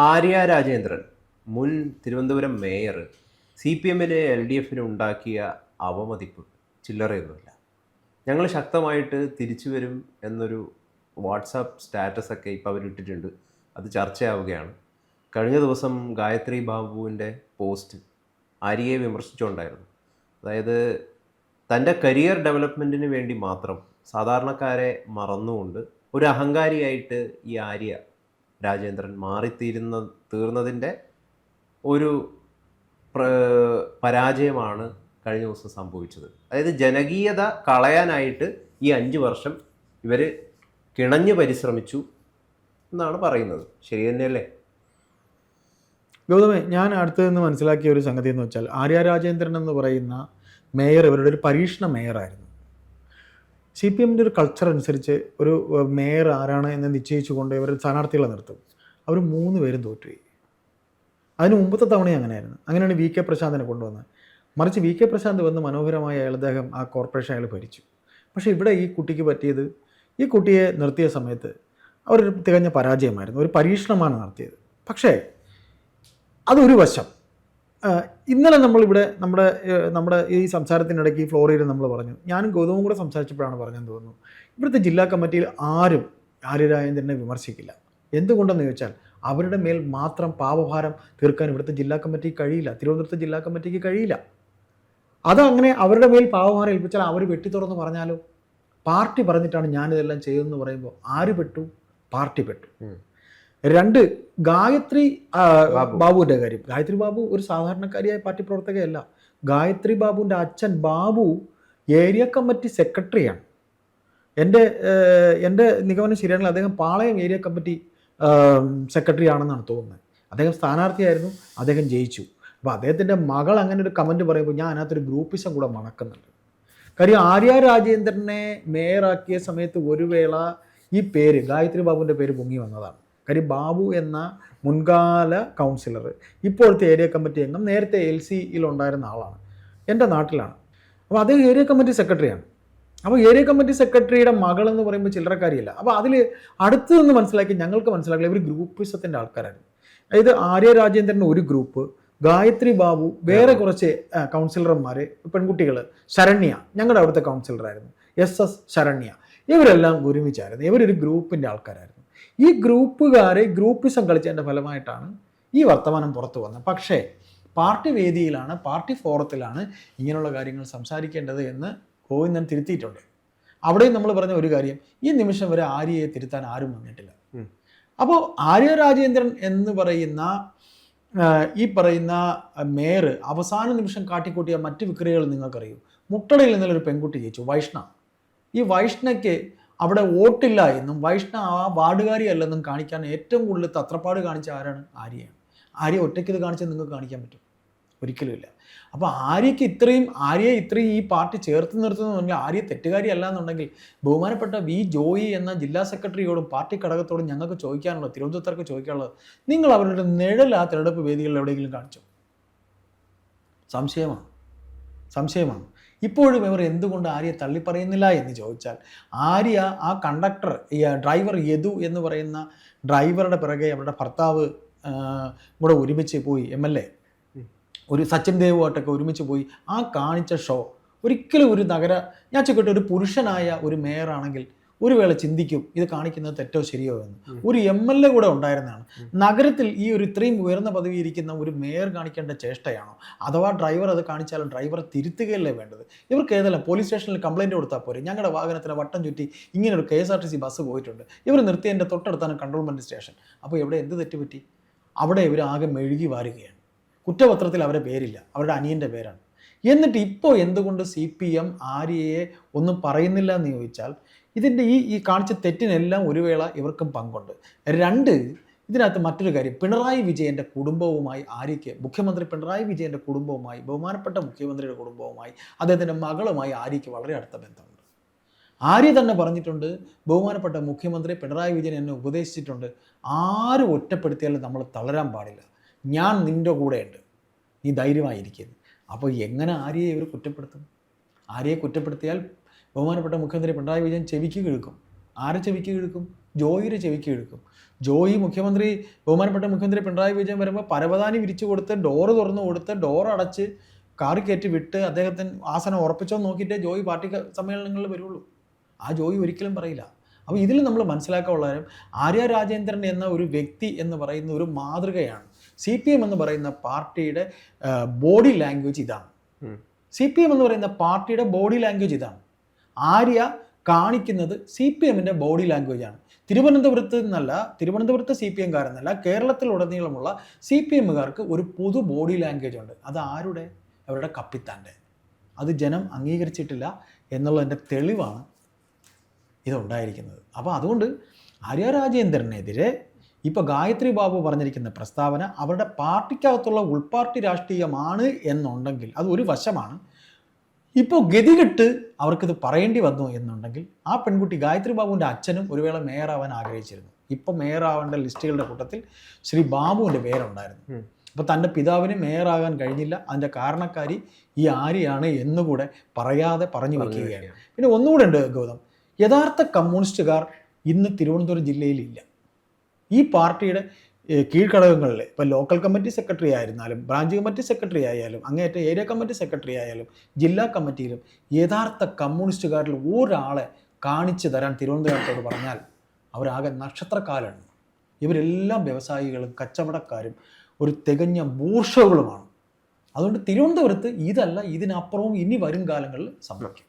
ആര്യ രാജേന്ദ്രൻ, മുൻ Thiruvananthapuram mayor, C P എമ്മിന് L D എഫിന് ഉണ്ടാക്കിയ അവമതിപ്പ് ചില്ലറയൊന്നുമില്ല. ഞങ്ങൾ ശക്തമായിട്ട് തിരിച്ചു വരും എന്നൊരു വാട്സാപ്പ് സ്റ്റാറ്റസൊക്കെ ഇപ്പോൾ അവരിട്ടിട്ടുണ്ട്. അത് ചർച്ചയാവുകയാണ്. കഴിഞ്ഞ ദിവസം ഗായത്രി ബാബുവിൻ്റെ പോസ്റ്റ് ആര്യയെ വിമർശിച്ചുകൊണ്ടായിരുന്നു. അതായത് തൻ്റെ കരിയർ ഡെവലപ്മെൻറ്റിന് വേണ്ടി മാത്രം സാധാരണക്കാരെ മറന്നുകൊണ്ട് ഒരു അഹങ്കാരിയായിട്ട് ഈ ആര്യ രാജേന്ദ്രൻ തീർന്നതിൻ്റെ ഒരു പരാജയമാണ് കഴിഞ്ഞ ദിവസം സംഭവിച്ചത്. അതായത് ജനകീയത കളയാനായിട്ട് ഈ 5 വർഷം ഇവർ കിണഞ്ഞു പരിശ്രമിച്ചു എന്നാണ് പറയുന്നത്. ശരി തന്നെയല്ലേ ഗൗതമേ? ഞാൻ അടുത്ത് നിന്ന് മനസ്സിലാക്കിയ ഒരു സംഗതി എന്ന് വെച്ചാൽ, ആര്യ രാജേന്ദ്രൻ എന്ന് പറയുന്ന മേയർ ഇവരുടെ ഒരു പരീക്ഷണ മേയറായിരുന്നു. സി പി എമ്മിൻ്റെ ഒരു കൾച്ചർ അനുസരിച്ച് ഒരു മേയർ ആരാണ് എന്ന് നിശ്ചയിച്ചുകൊണ്ട് ഇവർ സ്ഥാനാർത്ഥികളെ നിർത്തും. അവർ 3 പേരും തോറ്റുപോയി. അതിന് മുമ്പത്തെ തവണയും അങ്ങനെയായിരുന്നു. അങ്ങനെയാണ് വി കെ പ്രശാന്തിനെ കൊണ്ടുവന്നത്. മറിച്ച് വി കെ പ്രശാന്ത് വന്ന് മനോഹരമായ അദ്ദേഹം ആ കോർപ്പറേഷൻ അയാൾ ഭരിച്ചു. പക്ഷേ ഇവിടെ ഈ കുട്ടിക്ക് പറ്റിയത്, ഈ കുട്ടിയെ നിർത്തിയ സമയത്ത് അവരൊരു തികഞ്ഞ പരാജയമായിരുന്നു. ഒരു പരീക്ഷണമാണ് നടത്തിയത്. പക്ഷേ അതൊരു വശം. ഇന്നലെ നമ്മളിവിടെ നമ്മുടെ ഈ സംസാരത്തിനിടയ്ക്ക് ഈ ഫ്ലോറിൽ നമ്മൾ പറഞ്ഞു, ഞാനും ഗൗതമും കൂടെ സംസാരിച്ചപ്പോഴാണ് പറഞ്ഞതെന്ന് തോന്നുന്നു, ഇവിടുത്തെ ജില്ലാ കമ്മിറ്റിയിൽ ആരും ആര്യ രാജേന്ദ്രനെ വിമർശിക്കില്ല. എന്തുകൊണ്ടെന്ന് ചോദിച്ചാൽ, അവരുടെ മേൽ മാത്രം പാപഭാരം തീർക്കാൻ ഇവിടുത്തെ ജില്ലാ കമ്മിറ്റിക്ക് കഴിയില്ല, തിരുവനന്തപുരത്തെ ജില്ലാ കമ്മിറ്റിക്ക് കഴിയില്ല. അതങ്ങനെ അവരുടെ മേൽ പാപഭാരം ഏൽപ്പിച്ചാൽ അവർ വെട്ടിത്തുറന്ന് പറഞ്ഞാലോ? പാർട്ടി പറഞ്ഞിട്ടാണ് ഞാനിതെല്ലാം ചെയ്യുമെന്ന് പറയുമ്പോൾ ആര് പെട്ടു? പാർട്ടി പെട്ടു. 2, ഗായത്രി ബാബുവിൻ്റെ കാര്യം. ഗായത്രി ബാബു ഒരു സാധാരണക്കാരിയായ പാർട്ടി പ്രവർത്തകയല്ല. ഗായത്രി ബാബുവിൻ്റെ അച്ഛൻ ബാബു ഏരിയ കമ്മിറ്റി സെക്രട്ടറിയാണ്. എൻ്റെ നിഗമനം ശരിയാണെങ്കിൽ അദ്ദേഹം പാളയം ഏരിയ കമ്മിറ്റി സെക്രട്ടറി ആണെന്നാണ് തോന്നുന്നത്. അദ്ദേഹം സ്ഥാനാർത്ഥിയായിരുന്നു, അദ്ദേഹം ജയിച്ചു. അപ്പോൾ അദ്ദേഹത്തിൻ്റെ മകൾ അങ്ങനെ ഒരു കമൻറ്റ് പറയുമ്പോൾ ഞാൻ അതിനകത്തൊരു ഗ്രൂപ്പിസം കൂടെ മണക്കുന്നുണ്ട്. കാര്യം ആര്യ രാജേന്ദ്രനെ മേയറാക്കിയ സമയത്ത് ഒരു വേള ഈ പേര്, ഗായത്രി ബാബുവിൻ്റെ പേര് പൊങ്ങി വന്നതാണ്. കാര്യം ബാബു എന്ന മുൻകാല കൗൺസിലർ ഇപ്പോഴത്തെ ഏരിയ കമ്മിറ്റി അംഗം നേരത്തെ LC-യിൽ ഉണ്ടായിരുന്ന ആളാണ്, എൻ്റെ നാട്ടിലാണ്. അപ്പോൾ അദ്ദേഹം ഏരിയ കമ്മിറ്റി സെക്രട്ടറിയാണ്. അപ്പോൾ ഏരിയ കമ്മിറ്റി സെക്രട്ടറിയുടെ മകളെന്ന് പറയുമ്പോൾ ചില്ലറക്കാരിയല്ല. അപ്പോൾ അതിൽ അടുത്ത് നിന്ന് ഞങ്ങൾക്ക് മനസ്സിലാക്കില്ല, ഇവർ ഗ്രൂപ്പിസത്തിൻ്റെ ആൾക്കാരായിരുന്നു. അതായത് ആര്യ രാജേന്ദ്രൻ ഒരു ഗ്രൂപ്പ്, ഗായത്രി ബാബു വേറെ കുറച്ച് കൗൺസിലർമാർ, പെൺകുട്ടികൾ, ശരണ്യ ഞങ്ങളുടെ അവിടുത്തെ കൗൺസിലറായിരുന്നു, SS ശരണ്യ, ഇവരെല്ലാം ഒരുമിച്ചായിരുന്നു. ഇവരൊരു ഗ്രൂപ്പിൻ്റെ ആൾക്കാരായിരുന്നു. ഈ ഗ്രൂപ്പുകാരെ ഗ്രൂപ്പിസം കളിച്ചതിൻ്റെ ഫലമായിട്ടാണ് ഈ വർത്തമാനം പുറത്തു വന്നത്. പക്ഷേ പാർട്ടി വേദിയിലാണ്, പാർട്ടി ഫോറത്തിലാണ് ഇങ്ങനെയുള്ള കാര്യങ്ങൾ സംസാരിക്കേണ്ടത് എന്ന് ഗോവിന്ദൻ തിരുത്തിയിട്ടുണ്ട്. അവിടെയും നമ്മൾ പറഞ്ഞ ഒരു കാര്യം, ഈ നിമിഷം വരെ ആര്യയെ തിരുത്താൻ ആരും വന്നിട്ടില്ല. അപ്പോൾ ആര്യ രാജേന്ദ്രൻ എന്ന് പറയുന്ന ഈ പറയുന്ന മേയർ അവസാന നിമിഷം കാട്ടിക്കൂട്ടിയ മറ്റ് വിക്രിയകൾ നിങ്ങൾക്കറിയൂ. മുട്ടടയിൽ നിന്നൊരു പെൺകുട്ടി ജയിച്ചു, വൈഷ്ണ. ഈ വൈഷ്ണയ്ക്ക് അവിടെ വോട്ടില്ല എന്നും വൈഷ്ണ ആ വാർഡുകാരിയല്ലെന്നും കാണിക്കാൻ ഏറ്റവും കൂടുതൽ തത്രപ്പാട് കാണിച്ച ആരാണ്? ആര്യയാണ്. ആര്യ ഒറ്റയ്ക്ക് ഇത് കാണിച്ചാൽ നിങ്ങൾക്ക് കാണിക്കാൻ പറ്റും? ഒരിക്കലുമില്ല. അപ്പോൾ ആര്യയ്ക്ക് ഇത്രയും ഈ പാർട്ടി ചേർത്ത് നിർത്തുന്നുണ്ടെങ്കിൽ ആര്യ തെറ്റുകാരിയല്ല എന്നുണ്ടെങ്കിൽ ബഹുമാനപ്പെട്ട വി ജോയി എന്ന ജില്ലാ സെക്രട്ടറിയോടും പാർട്ടി ഘടകത്തോടും ഞങ്ങൾക്ക് ചോദിക്കാനുള്ളത്, തിരുവനന്തപുരത്തേക്ക് ചോദിക്കാനുള്ളത്, നിങ്ങൾ അവരുടെ നിഴൽ ആ തിരഞ്ഞെടുപ്പ് വേദികളിൽ എവിടെയെങ്കിലും കാണിച്ചോ? സംശയമാണ്. ഇപ്പോഴും ഇവർ എന്തുകൊണ്ട് ആര്യയെ തള്ളിപ്പറയുന്നില്ല എന്ന് ചോദിച്ചാൽ, ആര്യ ആ കണ്ടക്ടർ, ഈ ഡ്രൈവർ യദു എന്ന് പറയുന്ന ഡ്രൈവറുടെ പിറകെ അവരുടെ ഭർത്താവ് കൂടെ ഒരുമിച്ച് പോയി, MLA ഒരു സച്ചിൻ ദേവുമായിട്ടൊക്കെ ഒരുമിച്ച് പോയി ആ കാണിച്ച ഷോ ഒരിക്കലും ഞാൻ ചോദിക്കട്ടെ, ഒരു പുരുഷനായ ഒരു മേയറാണെങ്കിൽ ഒരു വേള ചിന്തിക്കും ഇത് കാണിക്കുന്നത് തെറ്റോ ശരിയോ എന്ന്. ഒരു MLA കൂടെ ഉണ്ടായിരുന്നതാണ്. നഗരത്തിൽ ഈ ഒരു ഇത്രയും ഉയർന്ന പദവി ഇരിക്കുന്ന ഒരു മേയർ കാണിക്കേണ്ട ചേഷ്ടയാണോ? അഥവാ ഡ്രൈവർ അത് കാണിച്ചാലും ഡ്രൈവറെ തിരുത്തുകയല്ലേ വേണ്ടത്? ഇവർക്ക് ഏതല്ല പോലീസ് സ്റ്റേഷനിൽ കംപ്ലയിൻറ്റ് കൊടുത്താൽ പോരെ? ഞങ്ങളുടെ വാഹനത്തിന് വട്ടം ചുറ്റി ഇങ്ങനെ ഒരു KSRTC ബസ് പോയിട്ടുണ്ട്, ഇവർ നിർത്തിയതിൻ്റെ തൊട്ടടുത്താണ് കൺട്രോൾമെൻറ്റ് സ്റ്റേഷൻ. അപ്പോൾ എവിടെ എന്ത് തെറ്റുപറ്റി? അവിടെ ഇവർ ആകെ മെഴുകി വാരുകയാണ്. കുറ്റപത്രത്തിൽ അവരുടെ പേരില്ല, അവരുടെ അനിയൻ്റെ പേരാണ്. എന്നിട്ട് ഇപ്പോൾ എന്തുകൊണ്ട് CPM ആര്യയെ ഒന്നും പറയുന്നില്ല എന്ന് ചോദിച്ചാൽ, ഇതിൻ്റെ ഈ കാണിച്ച തെറ്റിനെല്ലാം ഒരു വേള ഇവർക്കും പങ്കുണ്ട്. 2, ഇതിനകത്ത് മറ്റൊരു കാര്യം, പിണറായി വിജയൻ്റെ കുടുംബവുമായി ആര്യയ്ക്ക്, മുഖ്യമന്ത്രി പിണറായി വിജയൻ്റെ കുടുംബവുമായി, ബഹുമാനപ്പെട്ട മുഖ്യമന്ത്രിയുടെ കുടുംബവുമായി, അദ്ദേഹത്തിൻ്റെ മകളുമായി ആര്യയ്ക്ക് വളരെ അടുത്ത ബന്ധമുണ്ട്. ആര്യ തന്നെ പറഞ്ഞിട്ടുണ്ട്, ബഹുമാനപ്പെട്ട മുഖ്യമന്ത്രി പിണറായി വിജയൻ എന്നെ ഉപദേശിച്ചിട്ടുണ്ട്, ആരും ഒറ്റപ്പെടുത്തിയാലും നമ്മൾ തളരാൻ പാടില്ല, ഞാൻ നിൻ്റെ കൂടെയുണ്ട്, നീ ധൈര്യമായിരിക്കുന്നു. അപ്പോൾ എങ്ങനെ ആര്യയെ ഇവർ കുറ്റപ്പെടുത്തും? ആര്യയെ കുറ്റപ്പെടുത്തിയാൽ ബഹുമാനപ്പെട്ട മുഖ്യമന്ത്രി പിണറായി വിജയൻ ചെവിക്ക് കിഴക്കും. ആരെ ചെവിക്ക് കിഴക്കും? ജോയിയുടെ ചെവിക്ക് എടുക്കും. ജോയി ബഹുമാനപ്പെട്ട മുഖ്യമന്ത്രി പിണറായി വിജയൻ വരുമ്പോൾ പരവതാനി വിരിച്ചു കൊടുത്ത് ഡോറ് തുറന്നു കൊടുത്ത് ഡോറടച്ച് കാറി കയറ്റി വിട്ട് അദ്ദേഹത്തിന് ആസനം ഉറപ്പിച്ചോ നോക്കിയിട്ടേ ജോയി പാർട്ടി സമ്മേളനങ്ങളിൽ വരുള്ളൂ. ആ ജോയി ഒരിക്കലും പറയില്ല. അപ്പോൾ ഇതിൽ നമ്മൾ മനസ്സിലാക്കാനുള്ള കാര്യം, ആര്യ രാജേന്ദ്രൻ എന്ന ഒരു വ്യക്തി എന്ന് പറയുന്ന ഒരു മാതൃകയാണ്. CPM എന്ന് പറയുന്ന പാർട്ടിയുടെ ബോഡി ലാംഗ്വേജ് ഇതാണ്. CPM എന്ന് പറയുന്ന പാർട്ടിയുടെ ബോഡി ലാംഗ്വേജ് ഇതാണ്. ആര്യ കാണിക്കുന്നത് CPMൻ്റെ ബോഡി ലാംഗ്വേജാണ്. തിരുവനന്തപുരത്ത് CPMകാരെന്നല്ല, കേരളത്തിലുടനീളമുള്ള CPMകാർക്ക് ഒരു പൊതു ബോഡി ലാംഗ്വേജ് ഉണ്ട്. അത് അവരുടെ കപ്പിത്താൻ്റെ. അത് ജനം അംഗീകരിച്ചിട്ടില്ല എന്നുള്ളതിൻ്റെ തെളിവാണ് ഇതുണ്ടായിരിക്കുന്നത്. അപ്പോൾ അതുകൊണ്ട് ആര്യ രാജേന്ദ്രനെതിരെ ഇപ്പോൾ ഗായത്രി ബാബു പറഞ്ഞിരിക്കുന്ന പ്രസ്താവന അവരുടെ പാർട്ടിക്കകത്തുള്ള ഉൾപാർട്ടി രാഷ്ട്രീയമാണ് എന്നുണ്ടെങ്കിൽ അത് ഒരു വശമാണ്. ഇപ്പോൾ ഗതികെട്ട് അവർക്കിത് പറയേണ്ടി വന്നു എന്നുണ്ടെങ്കിൽ ആ പെൺകുട്ടി ഗായത്രി ബാബുവിൻ്റെ അച്ഛനും ഒരു വേള മേയറാവാൻ ആഗ്രഹിച്ചിരുന്നു. ഇപ്പോൾ മേയറാവേണ്ട ലിസ്റ്റുകളുടെ കൂട്ടത്തിൽ ശ്രീ ബാബുവിൻ്റെ പേരുണ്ടായിരുന്നു. അപ്പോൾ തൻ്റെ പിതാവിന് മേയറാകാൻ കഴിഞ്ഞില്ല. അതിൻ്റെ കാരണക്കാരി ഈ ആര്യയാണ് എന്നുകൂടെ പറഞ്ഞു വയ്ക്കുകയാണ്. പിന്നെ ഒന്നുകൂടെ ഉണ്ട് ഗൗതം, യഥാർത്ഥ കമ്മ്യൂണിസ്റ്റുകാർ ഇന്ന് തിരുവനന്തപുരം ജില്ലയിലില്ല. ഈ പാർട്ടിയുടെ കീഴ്ഘടകങ്ങളിൽ ഇപ്പോൾ ലോക്കൽ കമ്മിറ്റി സെക്രട്ടറി ആയിരുന്നാലും ബ്രാഞ്ച് കമ്മിറ്റി സെക്രട്ടറി ആയാലും അങ്ങേയറ്റം ഏരിയ കമ്മിറ്റി സെക്രട്ടറി ആയാലും ജില്ലാ കമ്മിറ്റിയിലും യഥാർത്ഥ കമ്മ്യൂണിസ്റ്റുകാരിൽ ഒരാളെ കാണിച്ചു തരാൻ തിരുവനന്തപുരത്തോട് പറഞ്ഞാൽ അവരാകെ നക്ഷത്രക്കാരാണ്. ഇവരെല്ലാം വ്യവസായികളും കച്ചവടക്കാരും ഒരു തികഞ്ഞ ബൂർഷകളുമാണ്. അതുകൊണ്ട് തിരുവനന്തപുരത്ത് ഇതല്ല, ഇതിനപ്പുറവും ഇനി വരും കാലങ്ങളിൽ സംഭവിക്കും.